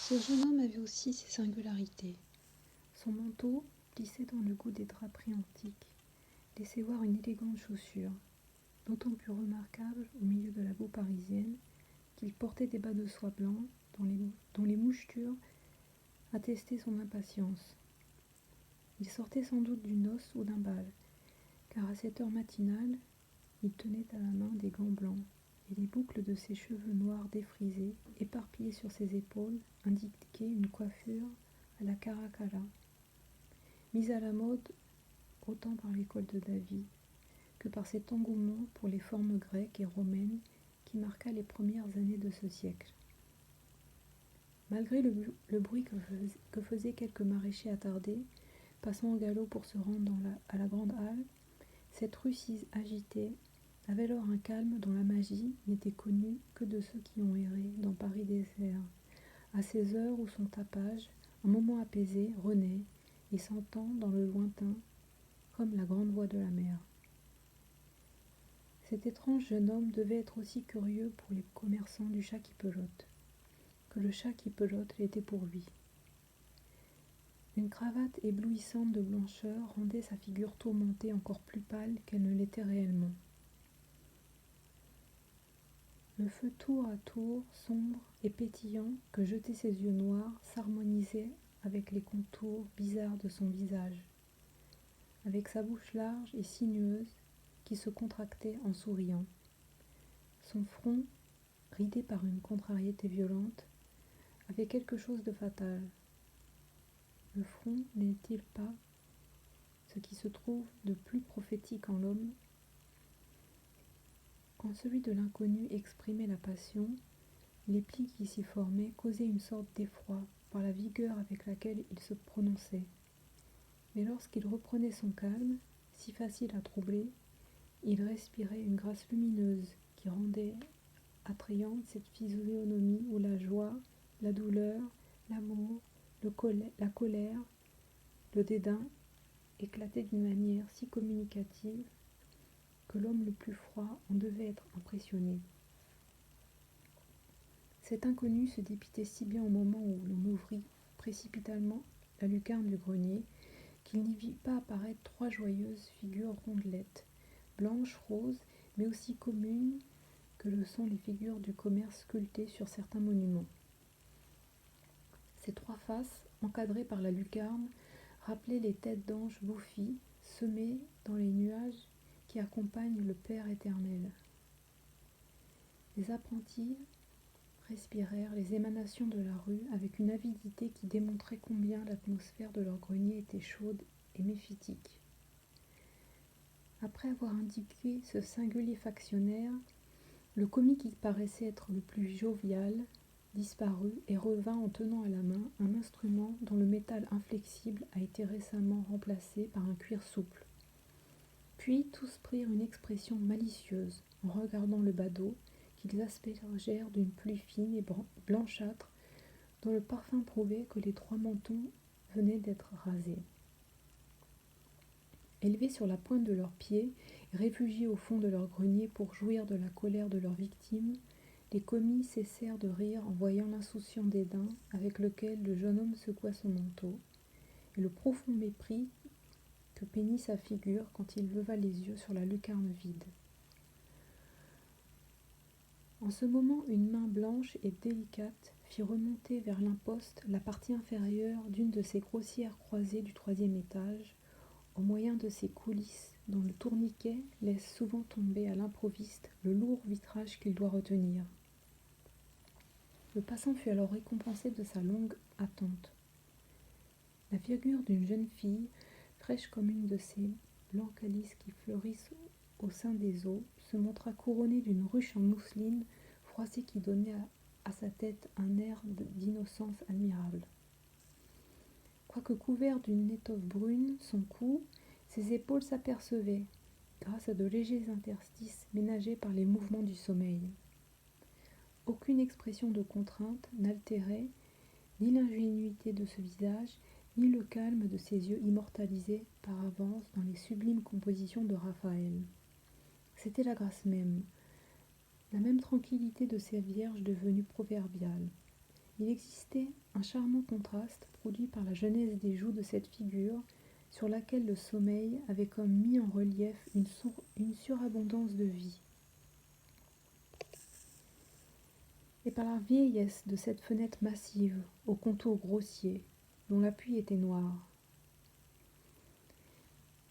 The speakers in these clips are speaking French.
Ce jeune homme avait aussi ses singularités. Son manteau, plissé dans le goût des draperies antiques, laissait voir une élégante chaussure, d'autant plus remarquable au milieu de la boue parisienne qu'il portait des bas de soie blancs dont les mouchetures attestaient son impatience. Il sortait sans doute d'une noce ou d'un bal, car à cette heure matinale, il tenait à la main des gants blancs, et les boucles de ses cheveux noirs défrisés, éparpillés sur ses épaules, indiquaient une coiffure à la Caracalla, mise à la mode autant par l'école de David que par cet engouement pour les formes grecques et romaines qui marqua les premières années de ce siècle. Malgré le bruit que faisaient quelques maraîchers attardés, passant au galop pour se rendre à la grande halle, cette rue si agitée avait alors un calme dont la magie n'était connue que de ceux qui ont erré dans Paris désert, à ces heures où son tapage, un moment apaisé, renaît et s'entend dans le lointain comme la grande voix de la mer. Cet étrange jeune homme devait être aussi curieux pour les commerçants du chat qui pelote, que le chat qui pelote l'était pour lui. Une cravate éblouissante de blancheur rendait sa figure tourmentée encore plus pâle qu'elle ne l'était réellement. Le feu tour à tour, sombre et pétillant, que jetaient ses yeux noirs, s'harmonisait avec les contours bizarres de son visage, avec sa bouche large et sinueuse qui se contractait en souriant. Son front, ridé par une contrariété violente, avait quelque chose de fatal. Le front n'est-il pas ce qui se trouve de plus prophétique en l'homme? Quand celui de l'inconnu exprimait la passion, les plis qui s'y formaient causaient une sorte d'effroi par la vigueur avec laquelle il se prononçait. Mais lorsqu'il reprenait son calme, si facile à troubler, il respirait une grâce lumineuse qui rendait attrayante cette physionomie où la joie, la douleur, l'amour, la colère, le dédain éclataient d'une manière si communicative que l'homme le plus froid en devait être impressionné. Cet inconnu se dépitait si bien au moment où l'on ouvrit précipitamment la lucarne du grenier qu'il n'y vit pas apparaître 3 joyeuses figures rondelettes, blanches, roses, mais aussi communes que le sont les figures du commerce sculptées sur certains monuments. Ces 3 faces, encadrées par la lucarne, rappelaient les têtes d'anges bouffis, semées dans les nuages qui accompagnent le Père éternel. Les apprentis respirèrent les émanations de la rue avec une avidité qui démontrait combien l'atmosphère de leur grenier était chaude et méphitique. Après avoir indiqué ce singulier factionnaire, le commis qui paraissait être le plus jovial disparut et revint en tenant à la main un instrument dont le métal inflexible a été récemment remplacé par un cuir souple. Puis tous prirent une expression malicieuse en regardant le badaud qu'ils aspergèrent d'une pluie fine et blanchâtre dont le parfum prouvait que les 3 mentons venaient d'être rasés. Élevés sur la pointe de leurs pieds, réfugiés au fond de leur grenier pour jouir de la colère de leurs victimes, les commis cessèrent de rire en voyant l'insouciant dédain avec lequel le jeune homme secoua son manteau, et le profond mépris que peignit sa figure quand il leva les yeux sur la lucarne vide. En ce moment, une main blanche et délicate fit remonter vers l'imposte la partie inférieure d'une de ces grossières croisées du 3e étage, au moyen de ces coulisses dont le tourniquet laisse souvent tomber à l'improviste le lourd vitrage qu'il doit retenir. Le passant fut alors récompensé de sa longue attente. La figure d'une jeune fille, fraîche comme une de ces blancs calices qui fleurissent au sein des eaux, se montra couronnée d'une ruche en mousseline froissée qui donnait à sa tête un air d'innocence admirable. Quoique couvert d'une étoffe brune, son cou, ses épaules s'apercevaient, grâce à de légers interstices ménagés par les mouvements du sommeil. Aucune expression de contrainte n'altérait ni l'ingénuité de ce visage, ni le calme de ses yeux immortalisés par avance dans les sublimes compositions de Raphaël. C'était la grâce même, la même tranquillité de ces vierges devenues proverbiales. Il existait un charmant contraste produit par la jeunesse des joues de cette figure, sur laquelle le sommeil avait comme mis en relief une surabondance de vie, et par la vieillesse de cette fenêtre massive, aux contours grossiers, dont l'appui était noir.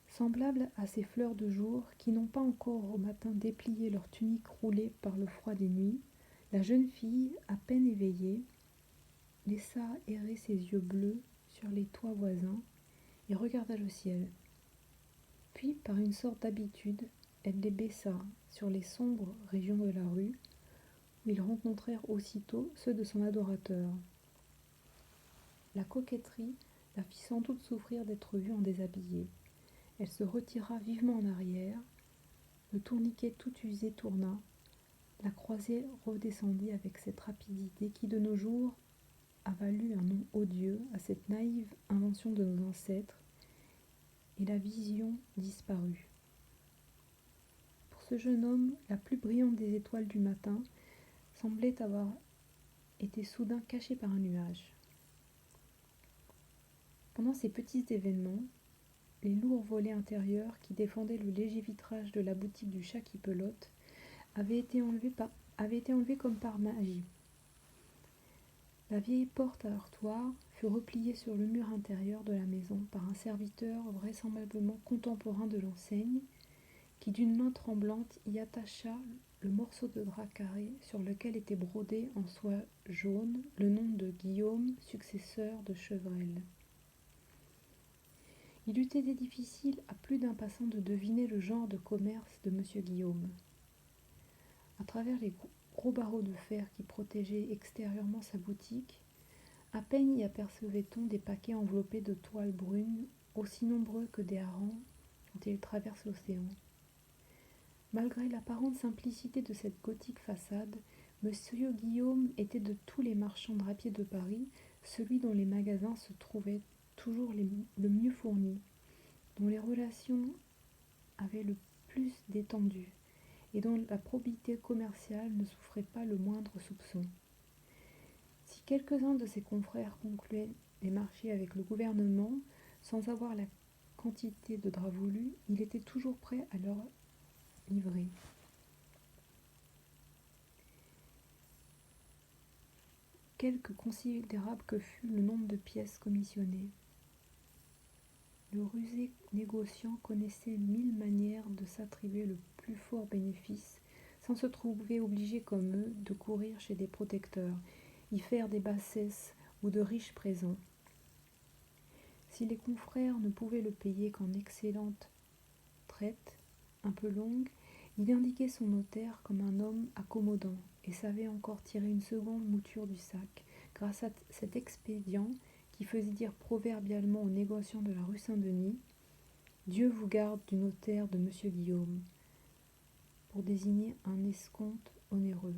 Semblable à ces fleurs de jour qui n'ont pas encore au matin déplié leur tunique roulée par le froid des nuits, la jeune fille, à peine éveillée, laissa errer ses yeux bleus sur les toits voisins et regarda le ciel. Puis, par une sorte d'habitude, elle les baissa sur les sombres régions de la rue, où ils rencontrèrent aussitôt ceux de son adorateur. La coquetterie la fit sans doute souffrir d'être vue en déshabillé. Elle se retira vivement en arrière, le tourniquet tout usé tourna, la croisée redescendit avec cette rapidité qui de nos jours a valu un nom odieux à cette naïve invention de nos ancêtres, et la vision disparut. Pour ce jeune homme, la plus brillante des étoiles du matin semblait avoir été soudain cachée par un nuage. Pendant ces petits événements, les lourds volets intérieurs qui défendaient le léger vitrage de la boutique du chat qui pelote avaient été enlevés comme par magie. La vieille porte à heurtoir fut repliée sur le mur intérieur de la maison par un serviteur vraisemblablement contemporain de l'enseigne, qui d'une main tremblante y attacha le morceau de drap carré sur lequel était brodé en soie jaune le nom de Guillaume, successeur de Chevrel. Il eût été difficile à plus d'un passant de deviner le genre de commerce de M. Guillaume. À travers les gros barreaux de fer qui protégeaient extérieurement sa boutique, à peine y apercevait-on des paquets enveloppés de toiles brunes, aussi nombreux que des harengs quand ils traversent l'océan. Malgré l'apparente simplicité de cette gothique façade, M. Guillaume était de tous les marchands drapiers de Paris celui dont les magasins se trouvaient toujours le mieux fournis, dont les relations avaient le plus d'étendue, et dont la probité commerciale ne souffrait pas le moindre soupçon. Si quelques-uns de ses confrères concluaient des marchés avec le gouvernement, sans avoir la quantité de draps voulus, il était toujours prêt à leur livrer. Quelque considérable que fût le nombre de pièces commissionnées, le rusé négociant connaissait 1000 manières de s'attribuer le plus fort bénéfice, sans se trouver obligé comme eux de courir chez des protecteurs, y faire des bassesses ou de riches présents. Si les confrères ne pouvaient le payer qu'en excellente traite, un peu longue, il indiquait son notaire comme un homme accommodant et savait encore tirer une seconde mouture du sac, grâce à cet expédient qui faisait dire proverbialement aux négociants de la rue Saint-Denis « Dieu vous garde du notaire de M. Guillaume » pour désigner un escompte onéreux.